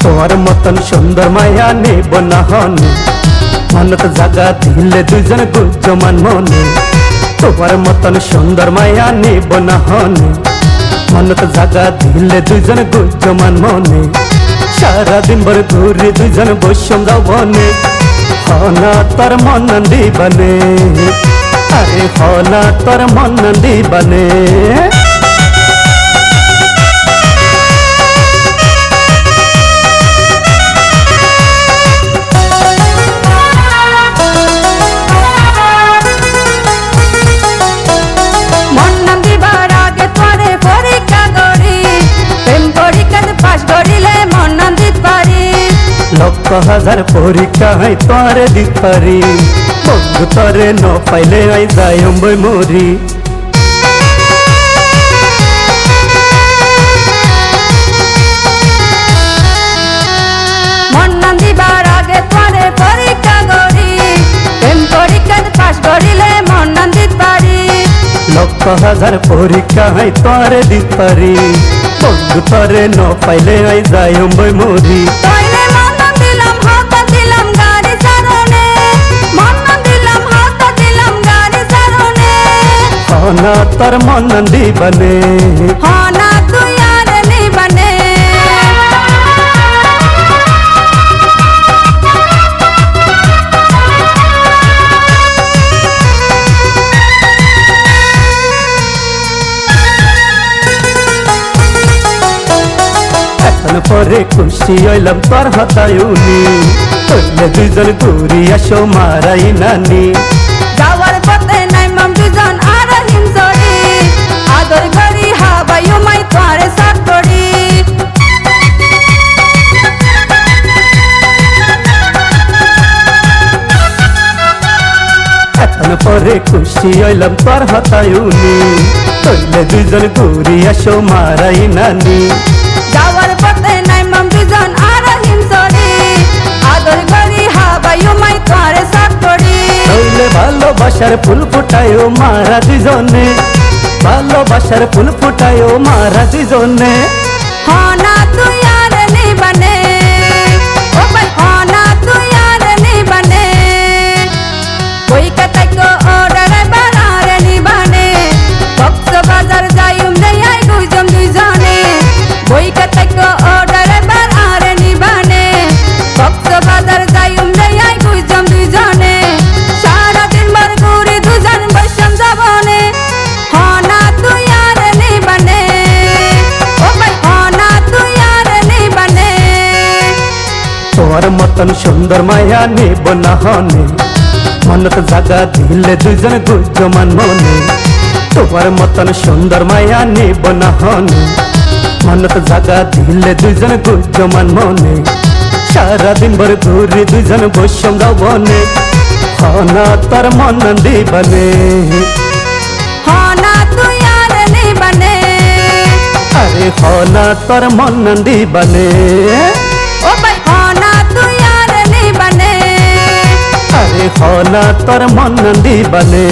তোর মতন সুন্দর মায়া নেব না হনে মনত জাগা দিলে দুজন গুজমান মনে তোর মতন সুন্দর মায়া নেব না হনে মনত জাগা দিলে দুজন গুজমান মনে সারা দিন ভর ঘুরে দুজন বৈষম যাও বনে হনা তোর মন দিবানে আরে হনা তোর মন দিবানে লক্ষ হাজার পরীক্ষায় তোরে দিত পারি বন্ধু তোরে ন পাইলে আই যাই অম্বই মরি মন্নান দিবার আগে তোরে পরীক্ষা করি প্রেম পরীক্ষা পাস করিলে মন্নান দিত পারি লক্ষ হাজার পরীক্ষায় তোরে দিত পারি বন্ধু তোরে ন পাইলে আই যাই অম্বই মরি হনা তোর মন দিবানে হনা তুই আর নিবানে এখন পরে খুশি হইলাম তোর হতায়ুনি হইলে দুজন ঘুরি আসো মারাই নানি যাওয়ার পথে নাই মাম দুজন আর হিমসরি আদর করি হাবায়ু মাই তোরে সাথ করি এখন পরে খুশি হইলাম তোর হতায়ুনি হইলে দুজন ঘুরি আসো মারাই নানি যাওয়ার পথে নাই মাম দুজন আর হিমসরি আদর করি হাবায়ু মাই তোরে সাথ করি হইলে ভালোবাসার ফুল ফুটায়ও মারা দুজনে ভালোবাসার ফুল ফুটায়ও মারা দুজনে হনা তুই আর নিবানে ও ভাই হনা তুই আর নিবানে ওই কথাই কো অর্ডার বানার নিবানে কক্সবাজার যাইম যাই গুজম দুজনে ওই কথাই কো অর্ডার বানার নিবানে কক্সবাজার যাইম যাই গুজম দুজনে সারা দিন ভর ঘুরে দুজন বৈষম যাবনে হনা তুই আর নিবানে ও ভাই হনা তুই আর নিবানে তোর মতন সুন্দর মায়া নেব না হনে মনত জাগা দিলে দুজন গুজমান মনে তোর মতন সুন্দর মায়া নেব না হনে মনত জাগা দিলে দুজন গুজমান মনে সারা দিন ভর ঘুরে দুজন বৈষম যাও বনে হনা তোর মন দিবানে হনা তুই আর নিবানে আরে হনা তোর মন দিবানে ও ভাই হনা তুই আর নিবানে আরে হনা তোর মন দিবানে